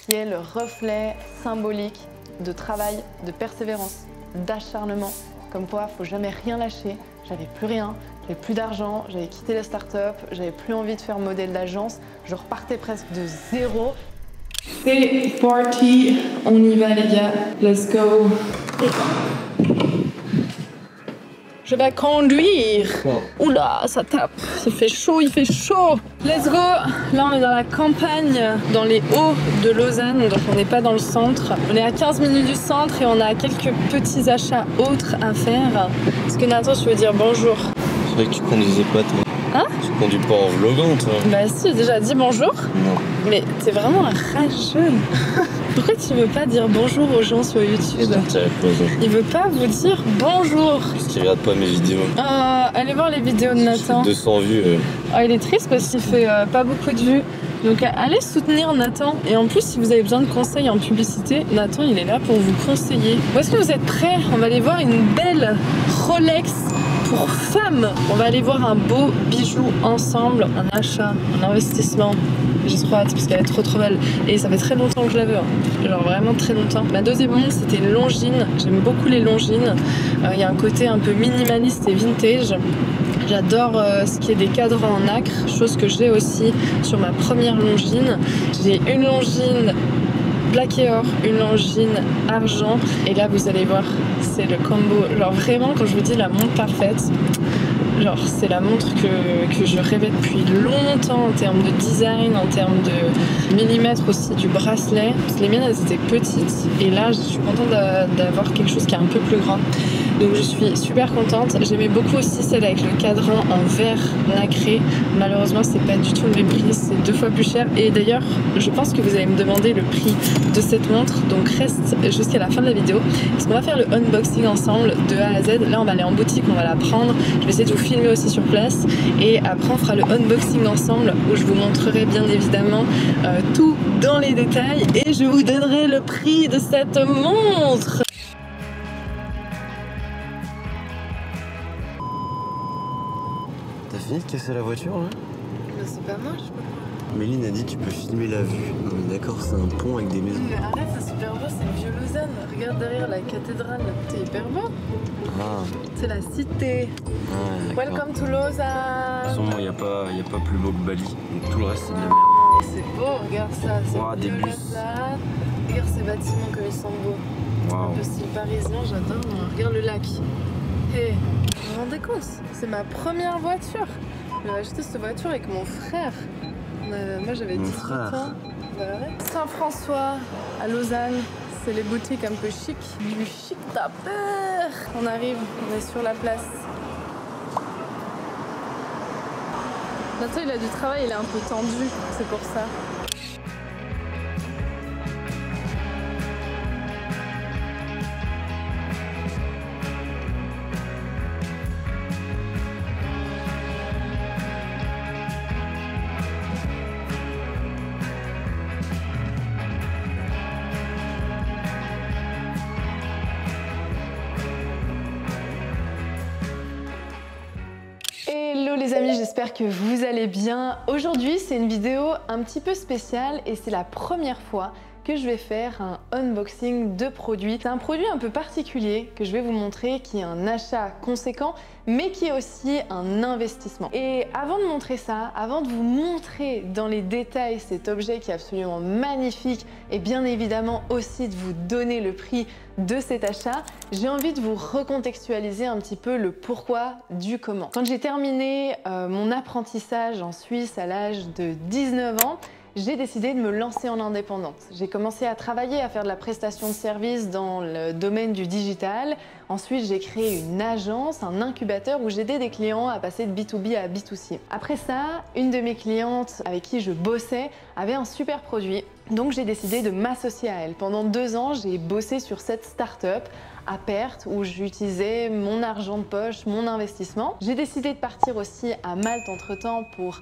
qui est le reflet symbolique de travail, de persévérance, d'acharnement. Comme quoi, faut jamais rien lâcher. J'avais plus rien, j'avais plus d'argent, j'avais quitté la start-up, j'avais plus envie de faire modèle d'agence. Je repartais presque de zéro. C'est parti, on y va les gars, let's go. Je vais conduire. Oula, ça tape, il fait chaud. Let's go. Là, on est dans la campagne, dans les hauts de Lausanne, donc on n'est pas dans le centre. On est à 15 minutes du centre et on a quelques petits achats autres à faire. Est-ce que Nathan, tu veux dire bonjour? Je croyais que tu conduisais pas, toi. Hein? Tu conduis pas en vloguant, toi. Bah si, j'ai déjà dit bonjour. Non. Mais t'es vraiment un rageux. Pourquoi tu veux pas dire bonjour aux gens sur YouTube? Il veut pas vous dire bonjour. Parce qu'il regarde pas mes vidéos. Allez voir les vidéos de Nathan. 200 vues. Il est triste parce qu'il fait pas beaucoup de vues. Donc allez soutenir Nathan. Et en plus, si vous avez besoin de conseils en publicité, Nathan il est là pour vous conseiller. Est-ce que vous êtes prêts? On va aller voir une belle Rolex pour femmes. On va aller voir un beau bijou ensemble, un achat, un investissement. J'ai trop hâte parce qu'elle est trop belle. Et ça fait très longtemps que je la veux. Genre vraiment très longtemps. Ma deuxième montre, c'était une Longines. J'aime beaucoup les Longines. Il y a un côté un peu minimaliste et vintage. J'adore ce qui est des cadrans en nacre, chose que j'ai aussi sur ma première Longines. J'ai une Longines black et or, une Longines argent. Et là, vous allez voir, c'est le combo. Genre vraiment, quand je vous dis la montre parfaite, genre c'est la montre que je rêvais depuis longtemps en termes de design, en termes de millimètres aussi du bracelet. Parce que les miennes, elles étaient petites. Et là, je suis contente d'avoir quelque chose qui est un peu plus grand. Donc je suis super contente. J'aimais beaucoup aussi celle avec le cadran en verre nacré. Malheureusement, c'est pas du tout le même prix, c'est 2 fois plus cher. Et d'ailleurs, je pense que vous allez me demander le prix de cette montre. Donc reste jusqu'à la fin de la vidéo. Parce qu'on va faire le unboxing ensemble de A à Z. Là, on va aller en boutique, on va la prendre. Je vais essayer de vous filmer aussi sur place. Et après, on fera le unboxing ensemble où je vous montrerai bien évidemment tout dans les détails. Et je vous donnerai le prix de cette montre. T'as fini de casser la voiture, là? Mais c'est pas moi, je sais pas. Méline a dit tu peux filmer la vue. Non mais d'accord, c'est un pont avec des maisons. Mais arrête, c'est super beau, c'est le vieux Lausanne. Regarde derrière la cathédrale, c'est hyper beau. Ah, C'est la cité. d'accord. Welcome to De toute Lausanne. façon, moi, y a pas plus beau que Bali. Donc tout le reste, c'est de la merde. Non, c'est beau, regarde ça. C'est Ouah, des bus. Là. Regarde ces bâtiments comme ils sont beaux. Waouh. Un peu style parisien, j'adore. Regarde le lac. Hé, vous vous rendez compte? C'est ma première voiture. J'ai acheté cette voiture avec mon frère. Moi j'avais 18 ans. Bah ouais. Saint-François à Lausanne, c'est les boutiques un peu chic. Du chic t'as peur. On arrive, on est sur la place. Nathan il a du travail, il est un peu tendu, c'est pour ça. Hello les amis, j'espère que vous allez bien. Aujourd'hui, c'est une vidéo un petit peu spéciale et c'est la première fois que je vais faire un unboxing de produits. C'est un produit un peu particulier que je vais vous montrer qui est un achat conséquent mais qui est aussi un investissement. Et avant de montrer ça, avant de vous montrer dans les détails cet objet qui est absolument magnifique et bien évidemment aussi de vous donner le prix de cet achat, j'ai envie de vous recontextualiser un petit peu le pourquoi du comment. Quand j'ai terminé mon apprentissage en Suisse à l'âge de 19 ans, j'ai décidé de me lancer en indépendante. J'ai commencé à travailler, à faire de la prestation de services dans le domaine du digital. Ensuite, j'ai créé une agence, un incubateur où j'aidais des clients à passer de B2B à B2C. Après ça, une de mes clientes avec qui je bossais avait un super produit. Donc j'ai décidé de m'associer à elle. Pendant 2 ans, j'ai bossé sur cette start-up à perte où j'utilisais mon argent de poche, mon investissement. J'ai décidé de partir aussi à Malte entre-temps pour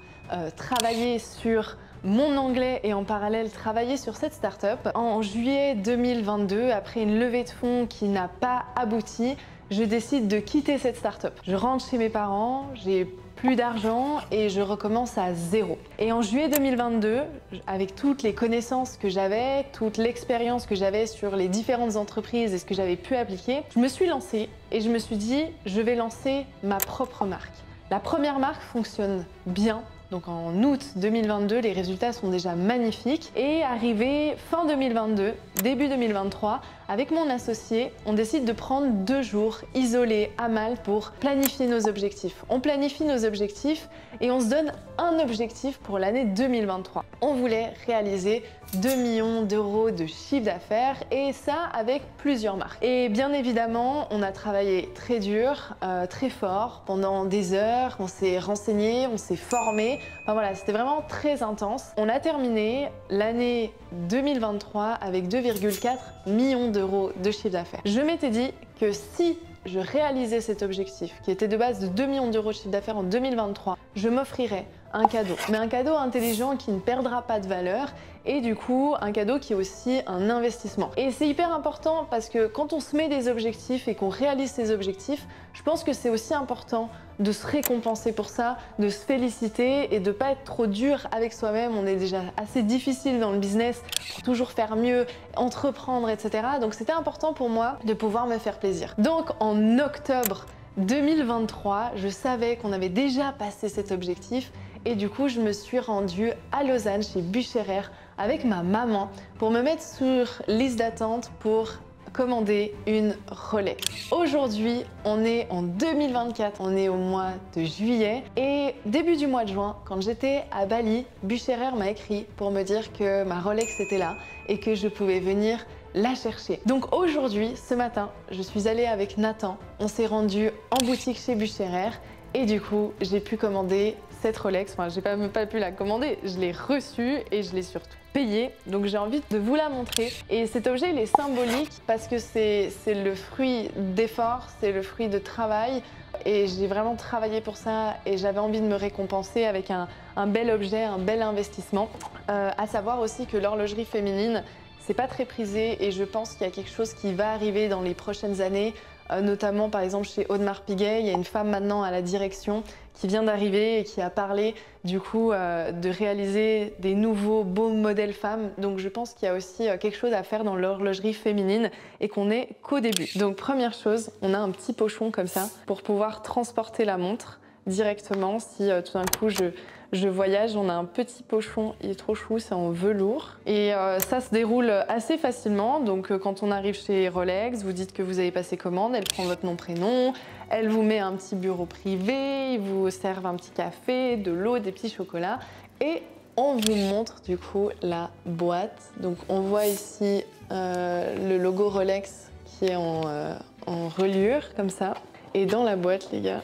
travailler sur mon anglais et en parallèle travailler sur cette start-up. En juillet 2022, après une levée de fonds qui n'a pas abouti, je décide de quitter cette start-up. Je rentre chez mes parents, j'ai plus d'argent et je recommence à zéro. Et en juillet 2022, avec toutes les connaissances que j'avais, toute l'expérience que j'avais sur les différentes entreprises et ce que j'avais pu appliquer, je me suis lancée et je me suis dit, je vais lancer ma propre marque. La première marque fonctionne bien. Donc en août 2022, les résultats sont déjà magnifiques. Et arrivé fin 2022, début 2023, avec mon associé, on décide de prendre 2 jours isolés à Malte pour planifier nos objectifs. On planifie nos objectifs et on se donne un objectif pour l'année 2023. On voulait réaliser 2 millions d'euros de chiffre d'affaires et ça avec plusieurs marques. Et bien évidemment, on a travaillé très dur, très fort pendant des heures. On s'est renseigné, on s'est formé. Enfin voilà, c'était vraiment très intense. On a terminé l'année 2023 avec 2,4 millions d'euros de chiffre d'affaires. Je m'étais dit que si je réalisais cet objectif, qui était de base de 2 millions d'euros de chiffre d'affaires en 2023, je m'offrirais un cadeau. Mais un cadeau intelligent qui ne perdra pas de valeur et du coup un cadeau qui est aussi un investissement. Et c'est hyper important parce que quand on se met des objectifs et qu'on réalise ces objectifs, je pense que c'est aussi important de se récompenser pour ça, de se féliciter et de pas être trop dur avec soi-même. On est déjà assez difficile dans le business pour toujours faire mieux, entreprendre, etc. Donc c'était important pour moi de pouvoir me faire plaisir. Donc en octobre 2023, je savais qu'on avait déjà passé cet objectif et du coup je me suis rendue à Lausanne chez Bucherer avec ma maman pour me mettre sur liste d'attente pour commander une Rolex. Aujourd'hui, on est en 2024, on est au mois de juillet et début du mois de juin, quand j'étais à Bali, Bucherer m'a écrit pour me dire que ma Rolex était là et que je pouvais venir la chercher. Donc aujourd'hui, ce matin, je suis allée avec Nathan, on s'est rendu en boutique chez Bucherer et du coup, j'ai pu commander cette Rolex. Enfin, j'ai même pas pu la commander, je l'ai reçue et je l'ai surtout payée. Donc j'ai envie de vous la montrer. Et cet objet, il est symbolique parce que c'est le fruit d'efforts, c'est le fruit de travail. Et j'ai vraiment travaillé pour ça et j'avais envie de me récompenser avec un bel objet, un bel investissement. À savoir aussi que l'horlogerie féminine, c'est pas très prisé et je pense qu'il y a quelque chose qui va arriver dans les prochaines années, notamment par exemple chez Audemars Piguet, il y a une femme maintenant à la direction qui vient d'arriver et qui a parlé du coup de réaliser des nouveaux beaux modèles femmes. Donc je pense qu'il y a aussi quelque chose à faire dans l'horlogerie féminine et qu'on n'est qu'au début. Donc première chose, on a un petit pochon comme ça pour pouvoir transporter la montre directement si tout d'un coup je voyage. On a un petit pochon, il est trop chou, c'est en velours. Et ça se déroule assez facilement. Donc quand on arrive chez Rolex, vous dites que vous avez passé commande, elle prend votre nom, prénom, elle vous met un petit bureau privé, ils vous servent un petit café, de l'eau, des petits chocolats. Et on vous montre du coup la boîte. Donc on voit ici le logo Rolex qui est en reliure comme ça. Et dans la boîte, les gars,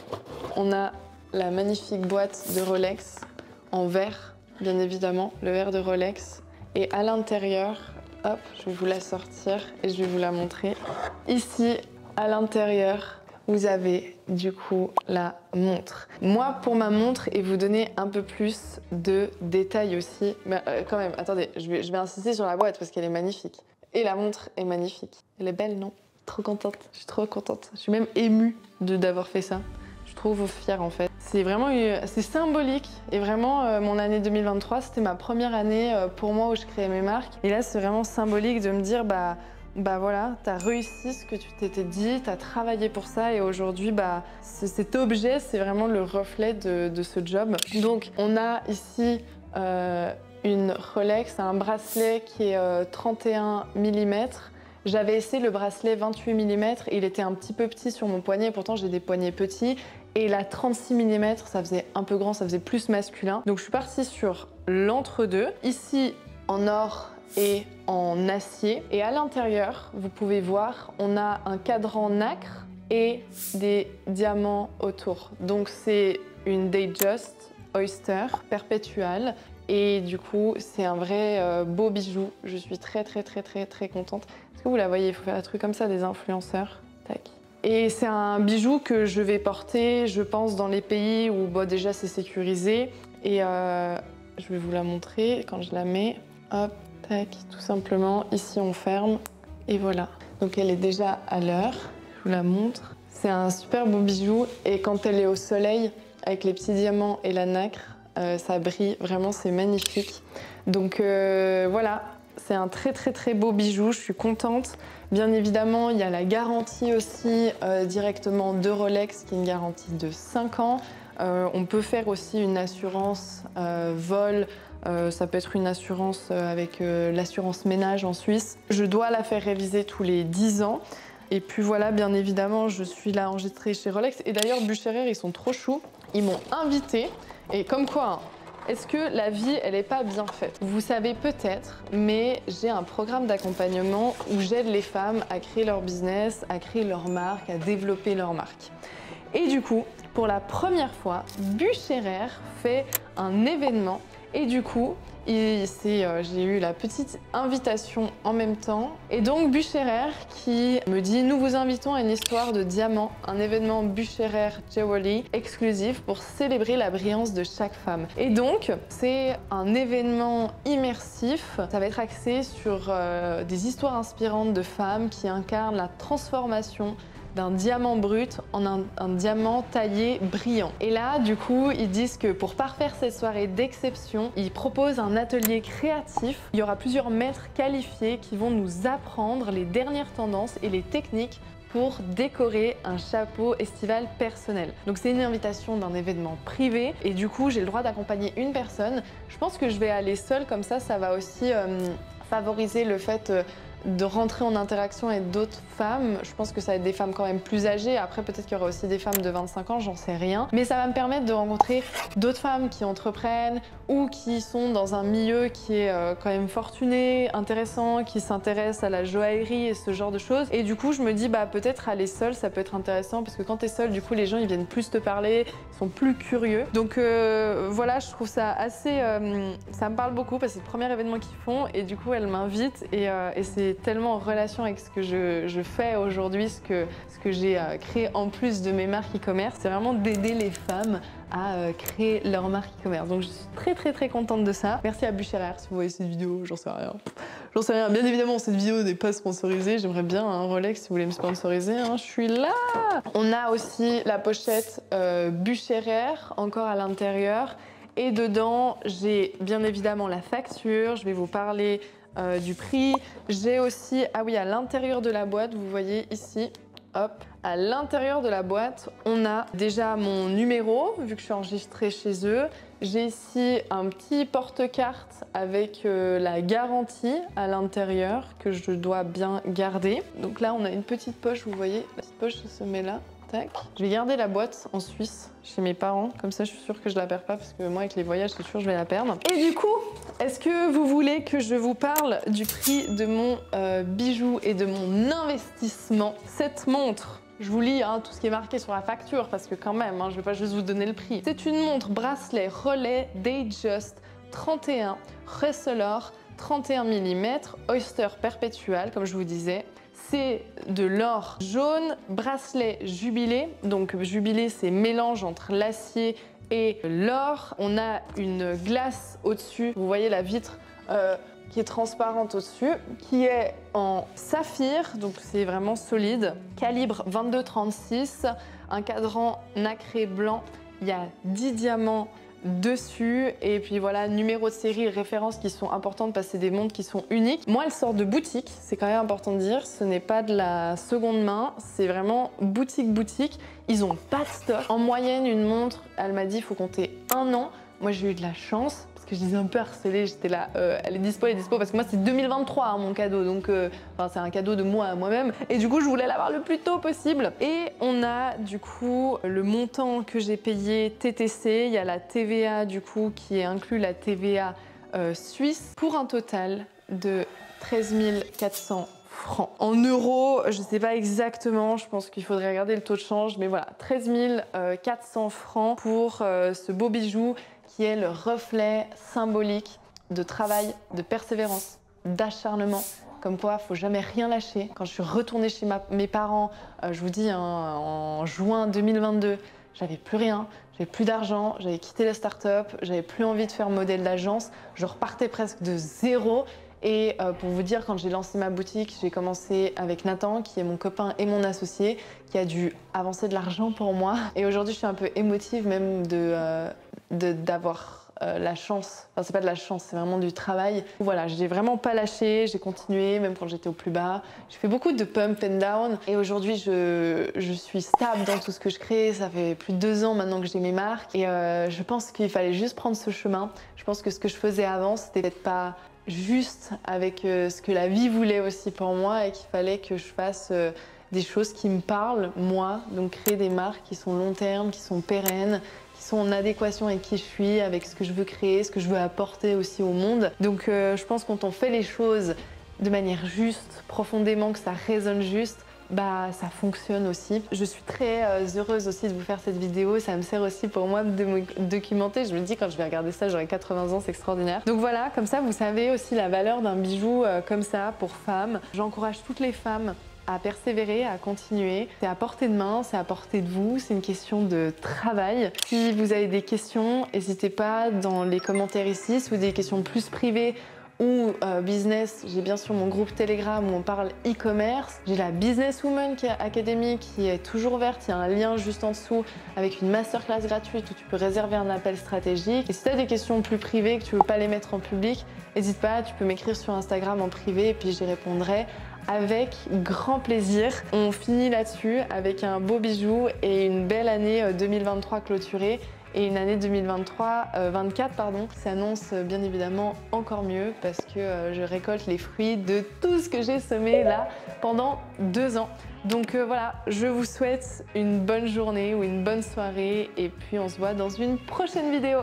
on a la magnifique boîte de Rolex en verre, bien évidemment, le verre de Rolex. Et à l'intérieur, hop, je vais vous la sortir et je vais vous la montrer. Ici, à l'intérieur, vous avez du coup la montre. Moi, pour ma montre, et vous donner un peu plus de détails aussi, mais quand même, attendez, je vais insister sur la boîte parce qu'elle est magnifique. Et la montre est magnifique. Elle est belle, non? Trop contente, je suis trop contente. Je suis même émue d'avoir fait ça. Je trouve fière en fait. C'est vraiment c'est symbolique et vraiment mon année 2023 c'était ma première année pour moi où je créais mes marques et là c'est vraiment symbolique de me dire bah voilà, t'as réussi ce que tu t'étais dit, t'as travaillé pour ça et aujourd'hui cet objet c'est vraiment le reflet de ce job. Donc on a ici une Rolex, un bracelet qui est 31 mm. J'avais essayé le bracelet 28 mm, il était un petit peu petit sur mon poignet, pourtant j'ai des poignets petits. Et la 36 mm, ça faisait un peu grand, ça faisait plus masculin. Donc je suis partie sur l'entre-deux. Ici, en or et en acier. Et à l'intérieur, vous pouvez voir, on a un cadran nacre et des diamants autour. Donc c'est une Datejust Oyster perpétuelle. Et du coup, c'est un vrai beau bijou. Je suis très contente. Est-ce que vous la voyez? Il faut faire un truc comme ça, des influenceurs. Tac. Et c'est un bijou que je vais porter, je pense, dans les pays où déjà c'est sécurisé. Et je vais vous la montrer quand je la mets. Hop, tac, tout simplement. Ici, on ferme. Et voilà. Donc elle est déjà à l'heure. Je vous la montre. C'est un super beau bijou et quand elle est au soleil, avec les petits diamants et la nacre, ça brille, vraiment c'est magnifique. Donc voilà, c'est un très beau bijou, je suis contente. Bien évidemment, il y a la garantie aussi directement de Rolex, qui est une garantie de 5 ans. On peut faire aussi une assurance vol, ça peut être une assurance avec l'assurance ménage en Suisse. Je dois la faire réviser tous les 10 ans. Et puis voilà, bien évidemment, je suis là enregistrée chez Rolex. Et d'ailleurs, Bucherer, ils sont trop choux. Ils m'ont invitée. Et comme quoi, hein, est-ce que la vie, elle n'est pas bien faite? Vous savez peut-être, mais j'ai un programme d'accompagnement où j'aide les femmes à créer leur business, à créer leur marque, à développer leur marque. Et du coup, pour la première fois, Bucherer fait un événement. Et du coup, j'ai eu la petite invitation en même temps. Et donc Bucherer qui me dit « Nous vous invitons à une histoire de diamant, un événement Bucherer Jewelry exclusif pour célébrer la brillance de chaque femme. » Et donc, c'est un événement immersif. Ça va être axé sur des histoires inspirantes de femmes qui incarnent la transformation d'un diamant brut en un diamant taillé brillant. Et là, du coup, ils disent que pour parfaire cette soirée d'exception, ils proposent un atelier créatif. Il y aura plusieurs maîtres qualifiés qui vont nous apprendre les dernières tendances et les techniques pour décorer un chapeau estival personnel. Donc c'est une invitation d'un événement privé et du coup, j'ai le droit d'accompagner une personne. Je pense que je vais aller seule, comme ça va aussi favoriser le fait de rentrer en interaction avec d'autres femmes. Je pense que ça va être des femmes quand même plus âgées. Après, peut-être qu'il y aura aussi des femmes de 25 ans, j'en sais rien. Mais ça va me permettre de rencontrer d'autres femmes qui entreprennent ou qui sont dans un milieu qui est quand même fortuné, intéressant, qui s'intéressent à la joaillerie et ce genre de choses. Et du coup, je me dis, bah peut-être aller seule, ça peut être intéressant parce que quand t'es seule, du coup, les gens, ils viennent plus te parler, ils sont plus curieux. Donc voilà, je trouve ça assez... ça me parle beaucoup parce que c'est le premier événement qu'ils font et du coup, elle m'invite et c'est tellement en relation avec ce que je fais aujourd'hui, ce que j'ai créé en plus de mes marques e-commerce. C'est vraiment d'aider les femmes à créer leur marque e-commerce. Donc je suis très contente de ça. Merci à Bucherer si vous voyez cette vidéo, j'en sais rien. J'en sais rien. Bien évidemment, cette vidéo n'est pas sponsorisée. J'aimerais bien un Rolex si vous voulez me sponsoriser. Hein, je suis là. On a aussi la pochette Bucherer, encore à l'intérieur. Et dedans, j'ai bien évidemment la facture. Je vais vous parler du prix. J'ai aussi, ah oui, à l'intérieur de la boîte, vous voyez ici, hop, à l'intérieur de la boîte, on a déjà mon numéro, vu que je suis enregistrée chez eux. J'ai ici un petit porte-carte avec la garantie à l'intérieur que je dois bien garder. Donc là, on a une petite poche, vous voyez, la petite poche se met là. Tac. Je vais garder la boîte en Suisse chez mes parents, comme ça je suis sûre que je la perds pas parce que moi avec les voyages c'est sûr que je vais la perdre. Et du coup, est-ce que vous voulez que je vous parle du prix de mon bijou et de mon investissement? Cette montre, je vous lis tout ce qui est marqué sur la facture parce que quand même, je vais pas juste vous donner le prix. C'est une montre bracelet relais Datejust 31 Resolor 31 mm Oyster Perpetual comme je vous disais. C'est de l'or jaune, bracelet jubilé. Donc jubilé, c'est mélange entre l'acier et l'or. On a une glace au-dessus. Vous voyez la vitre qui est transparente au-dessus, qui est en saphir, donc c'est vraiment solide. Calibre 22-36, un cadran nacré blanc. Il y a 10 diamants dessus et puis voilà, numéro de série et références qui sont importantes parce que c'est des montres qui sont uniques. Moi, elles sortent de boutique, c'est quand même important de dire, ce n'est pas de la seconde main, c'est vraiment boutique. Ils ont pas de stock. En moyenne, une montre, elle m'a dit, il faut compter 1 an. Moi, j'ai eu de la chance parce que je les ai un peu harcelée, j'étais là, elle est dispo, parce que moi, c'est 2023 mon cadeau, donc c'est un cadeau de moi à moi-même. Et du coup, je voulais l'avoir le plus tôt possible. Et on a du coup le montant que j'ai payé TTC, il y a la TVA du coup qui est inclus la TVA suisse pour un total de 13 400 francs. En euros, je ne sais pas exactement, je pense qu'il faudrait regarder le taux de change, mais voilà, 13 400 francs pour ce beau bijou qui est le reflet symbolique de travail, de persévérance, d'acharnement. Comme quoi, il ne faut jamais rien lâcher. Quand je suis retournée chez mes parents, je vous dis, en juin 2022, j'avais plus rien, j'avais plus d'argent, j'avais quitté la start-up, j'avais plus envie de faire modèle d'agence, je repartais presque de zéro. Et pour vous dire, quand j'ai lancé ma boutique, j'ai commencé avec Nathan, qui est mon copain et mon associé, qui a dû avancer de l'argent pour moi. Et aujourd'hui, je suis un peu émotive même d'avoir la chance. Enfin, c'est pas de la chance, c'est vraiment du travail. Voilà, j'ai vraiment pas lâché, j'ai continué, même quand j'étais au plus bas. J'ai fait beaucoup de pump and down. Et aujourd'hui, je suis stable dans tout ce que je crée. Ça fait plus de 2 ans maintenant que j'ai mes marques. Et je pense qu'il fallait juste prendre ce chemin. Je pense que ce que je faisais avant, c'était peut-être pas juste avec ce que la vie voulait aussi pour moi et qu'il fallait que je fasse des choses qui me parlent, moi, donc créer des marques qui sont long terme, qui sont pérennes, qui sont en adéquation avec qui je suis, avec ce que je veux créer, ce que je veux apporter aussi au monde. Donc je pense que quand on fait les choses de manière juste, profondément, que ça résonne juste, bah ça fonctionne aussi. Je suis très heureuse aussi de vous faire cette vidéo, ça me sert aussi pour moi de me documenter. Je me dis quand je vais regarder ça, j'aurai 80 ans, c'est extraordinaire. Donc voilà, comme ça vous savez aussi la valeur d'un bijou comme ça pour femmes. J'encourage toutes les femmes à persévérer, à continuer. C'est à portée de main, c'est à portée de vous, c'est une question de travail. Si vous avez des questions, n'hésitez pas dans les commentaires ici, si vous avez des questions plus privées ou business, j'ai bien sûr mon groupe Telegram où on parle e-commerce. J'ai la Business Woman Academy qui est toujours ouverte. Il y a un lien juste en dessous avec une masterclass gratuite où tu peux réserver un appel stratégique. Et si tu as des questions plus privées que tu veux pas les mettre en public, n'hésite pas, tu peux m'écrire sur Instagram en privé et puis j'y répondrai avec grand plaisir. On finit là-dessus avec un beau bijou et une belle année 2023 clôturée. Et une année 24 qui s'annonce bien évidemment encore mieux parce que je récolte les fruits de tout ce que j'ai semé là pendant 2 ans. Donc voilà, je vous souhaite une bonne journée ou une bonne soirée et puis on se voit dans une prochaine vidéo.